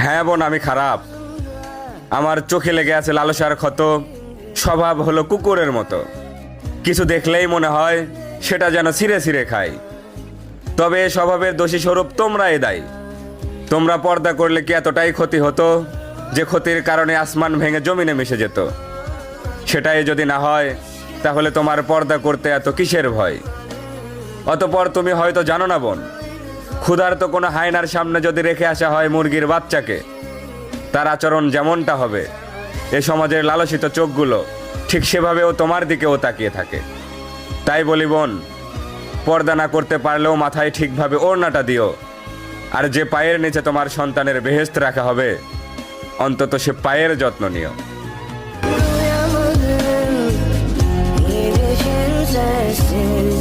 হ্যাঁ বোন, আমি খারাপ। আমার চোখে লেগে আছে লালসার ক্ষত, স্বভাব হলো কুকুরের মতো। কিছু দেখলেই মনে হয় সেটা যেন ছিঁড়ে ছিঁড়ে খায়। তবে এ স্বভাবের দোষী স্বরূপ তোমরাই দায়ী। তোমরা পর্দা করলে কি এতটাই ক্ষতি হতো যে ক্ষতির কারণে আসমান ভেঙে জমিনে মিশে যেত? সেটাই যদি না হয় তাহলে তোমার পর্দা করতে এত কিসের ভয়? অতঃপর তুমি হয়তো জানো না বোন, ক্ষুধার্ত কোনো হায়নার সামনে যদি রেখে আসা হয় মুরগির বাচ্চাকে, তার আচরণ যেমনটা হবে, এ সমাজের লালসিত চোখগুলো ঠিক সেভাবেও তোমার দিকেও তাকিয়ে থাকে। তাই বলি বোন, পর্দা না করতে পারলেও মাথায় ঠিকভাবে ওড়নাটা দিও। আর যে পায়ের নিচে তোমার সন্তানের বেহেশত রাখা হবে, অন্তত সে পায়ের যত্ন নিও। Uyanmadım, iyi düşüncesin.